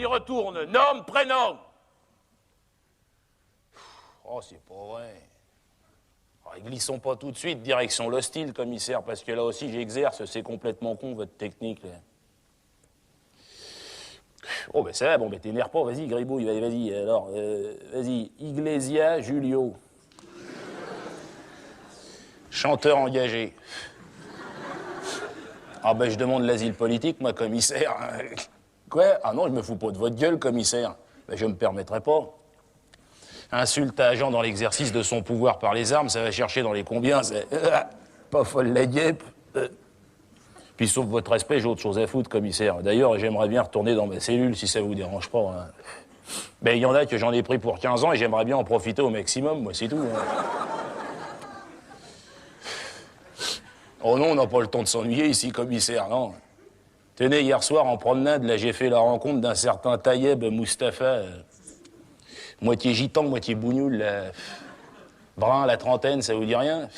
y retourne. Nom, prénom. Oh, c'est pas vrai. Oh, glissons pas tout de suite, direction l'hostile, commissaire, parce que là aussi, j'exerce. C'est complètement con, votre technique, là. Oh, ben ça va, bon, ben t'énerve pas, vas-y, gribouille, vas-y, alors, vas-y, Iglesia Julio. Chanteur engagé. Ah ben je demande l'asile politique, moi, commissaire. Quoi? Ah non, je me fous pas de votre gueule, commissaire. Ben je me permettrai pas. Insulte à agent dans l'exercice de son pouvoir par les armes, ça va chercher dans les combien, c'est... pas folle la guêpe. Puis sauf votre respect, j'ai autre chose à foutre, commissaire. D'ailleurs, j'aimerais bien retourner dans ma cellule, si ça vous dérange pas. Hein. Ben il y en a que j'en ai pris pour 15 ans et j'aimerais bien en profiter au maximum, moi, c'est tout. Hein. Oh non, on n'a pas le temps de s'ennuyer ici, commissaire, non. Tenez, hier soir, en promenade, là, j'ai fait la rencontre d'un certain Tayeb Mustapha, moitié gitan, moitié bougnoul, là. Brun, la trentaine, ça vous dit rien?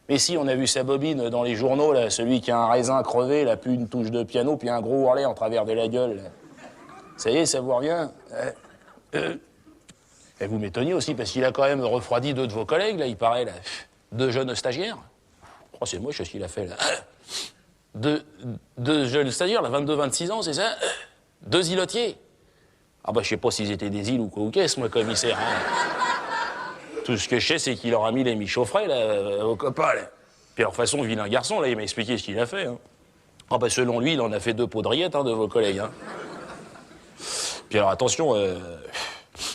Mais si, on a vu sa bobine dans les journaux, là, celui qui a un raisin crevé, là, puis une touche de piano, puis un gros ourlet en travers de la gueule, là. Ça y est, ça vous revient? Et vous m'étonniez aussi, parce qu'il a quand même refroidi deux de vos collègues, là, il paraît, là. Deux jeunes stagiaires. Oh, c'est moche ce qu'il a fait, là. Deux jeunes stagiaires, là, 22-26 ans, c'est ça? Deux îlotiers. Ah bah, je sais pas s'ils étaient des îles ou quoi ou qu'est-ce, moi, commissaire. Hein. Tout ce que je sais, c'est qu'il leur a mis les michauffrets, là, au copain, là. Puis alors, de toute façon, vilain garçon, là, il m'a expliqué ce qu'il a fait, hein. Ah bah, selon lui, il en a fait deux pots de rillettes, hein, de vos collègues, hein. Puis alors, attention,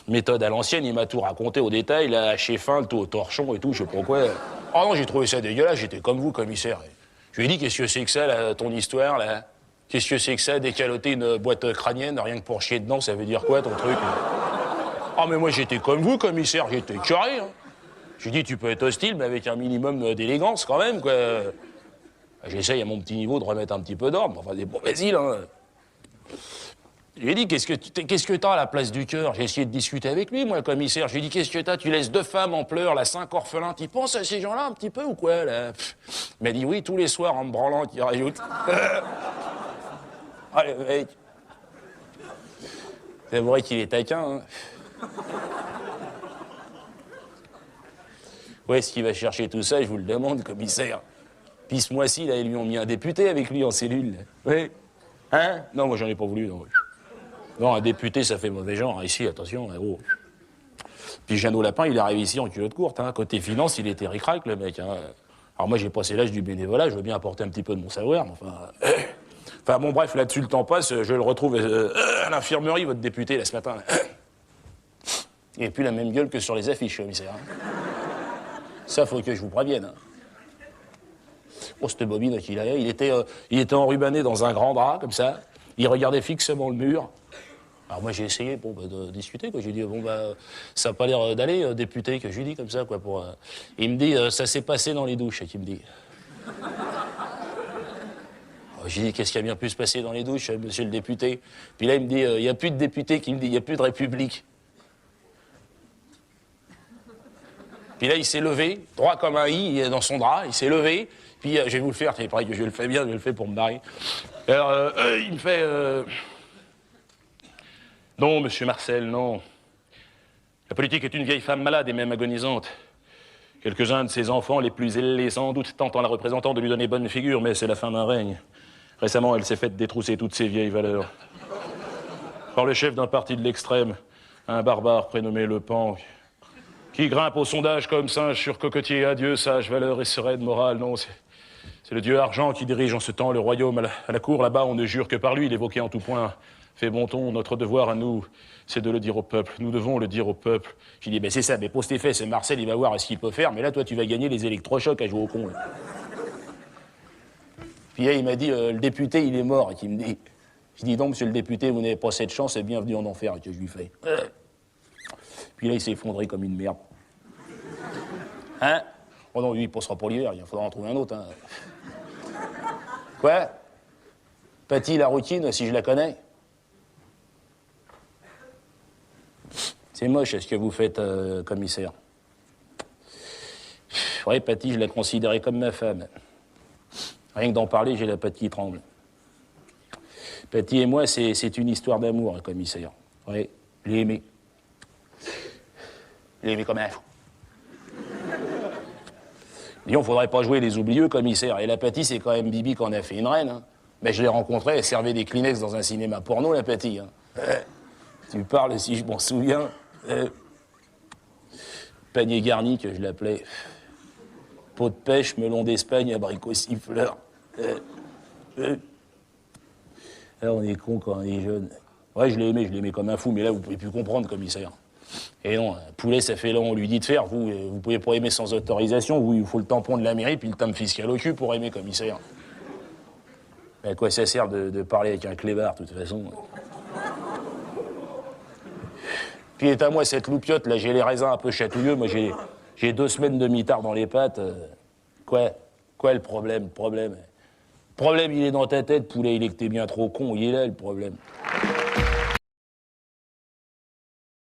méthode à l'ancienne, il m'a tout raconté au détail, là, haché fin, le tout au torchon et tout, je sais pas pourquoi. Oh non, j'ai trouvé ça dégueulasse, j'étais comme vous, commissaire. Je lui ai dit, qu'est-ce que c'est que ça, là, ton histoire, là? Qu'est-ce que c'est que ça, décaloter une boîte crânienne, rien que pour chier dedans, ça veut dire quoi, ton truc? Ah, mais moi, j'étais comme vous, commissaire, j'étais carré, hein. Je lui ai dit, tu peux être hostile, mais avec un minimum d'élégance, quand même, quoi. J'essaye, à mon petit niveau, de remettre un petit peu d'ordre, enfin, des bon, vas-y, là. Je lui ai dit, qu'est-ce que t'as à la place du cœur? J'ai essayé de discuter avec lui, moi, commissaire. Je lui ai dit, qu'est-ce que t'as? Tu laisses deux femmes en pleurs, là, 5 orphelins. Tu penses à ces gens-là un petit peu ou quoi, là? Il m'a dit oui, tous les soirs, en me branlant, qui rajoute. Allez, mec. C'est vrai qu'il est taquin, hein. Où est-ce qu'il va chercher tout ça? Je vous le demande, commissaire. Puis ce mois-ci, là, ils lui ont mis un député avec lui en cellule. Oui. Hein? Non, moi, j'en ai pas voulu, non. Non, un député, ça fait mauvais genre. Ici, attention, oh. Puis Jeannot Lapin, il est arrivé ici en culotte courte. Hein. Côté finance, il était ric-rac, le mec. Hein. Alors moi, j'ai passé l'âge du bénévolat, je veux bien apporter un petit peu de mon savoir, mais enfin... Enfin bon, bref, là-dessus, le temps passe, je le retrouve à l'infirmerie, votre député, là, ce matin. Là. Il n'a plus la même gueule que sur les affiches, commissaire. Hein. Ça, faut que je vous prévienne. Hein. Oh, cette bobine qu'il a, il était enrubanné dans un grand drap, comme ça. Il regardait fixement le mur. Alors moi j'ai essayé de discuter, quoi. J'ai dit bon bah ça n'a pas l'air d'aller, député, que je lui dis comme ça, quoi. Il me dit ça s'est passé dans les douches, qu'il me dit. J'ai dit qu'est-ce qui a bien pu se passer dans les douches, monsieur le député? Puis là il me dit il n'y a plus de député, qui me dit il n'y a plus de République. Puis là il s'est levé, droit comme un i dans son drap, il s'est levé. Puis je vais vous le faire, c'est pareil que je le fais bien, je le fais pour me marier. Alors il me fait non, monsieur Marcel, non. La politique est une vieille femme malade et même agonisante. Quelques-uns de ses enfants, les plus ailés sans doute, tentent en la représentant de lui donner bonne figure, mais c'est la fin d'un règne. Récemment, elle s'est faite détrousser toutes ses vieilles valeurs. Par le chef d'un parti de l'extrême, un barbare prénommé Le Pan, qui grimpe au sondage comme singe sur cocotier. Adieu, sage valeur et sereine morale. Non, c'est le dieu argent qui dirige en ce temps le royaume. À la cour, là-bas, on ne jure que par lui, il évoquait en tout point. Fait bon ton, notre devoir à nous, c'est de le dire au peuple. Nous devons le dire au peuple. J'ai dit, ben c'est ça, mais pose tes fesses, c'est Marcel, il va voir ce qu'il peut faire, mais là, toi, tu vas gagner les électrochocs à jouer au con. Là. Puis là, il m'a dit, le député, il est mort, et qu'il me dit. Je dis, donc, monsieur le député, vous n'avez pas cette chance, et bienvenue en enfer, que je lui fais. Puis là, il s'est effondré comme une merde. Hein? Oh non, lui, il passera pour l'hiver, il faudra en trouver un autre. Hein. Quoi? Paty, la routine, si je la connais? C'est moche ce que vous faites, commissaire. Oui, Paty, je la considérais comme ma femme. Rien que d'en parler, j'ai la patte qui tremble. Petit et moi, c'est une histoire d'amour, un commissaire. Oui, je l'ai aimé. Je l'ai aimé comme un fou. Disons, faudrait pas jouer les oublieux, commissaire. Et la Paty, c'est quand même Bibi qu'on a fait une reine. Hein. Mais je l'ai rencontrée, elle servait des Kleenex dans un cinéma porno, la Paty. Hein. Tu parles, si je m'en souviens. Panier garni, que je l'appelais. Pot de pêche, melon d'Espagne, abricot siffleur. Là, on est con quand on est jeune. Ouais, je l'ai aimé comme un fou, mais là, vous pouvez plus comprendre, commissaire. Et non, un poulet, ça fait long, on lui dit de faire. Vous pouvez pas aimer sans autorisation. Vous, il faut le tampon de la mairie puis le timbre fiscal au cul pour aimer, commissaire. Mais à quoi ça sert de parler avec un clébard, de toute façon? Puis est à moi, cette loupiote, là, j'ai les raisins un peu chatouilleux. Moi, j'ai 2 semaines de mitard dans les pattes. Quoi le problème? Le problème, il est dans ta tête, poulet, il est que t'es bien trop con. Il est là, le problème.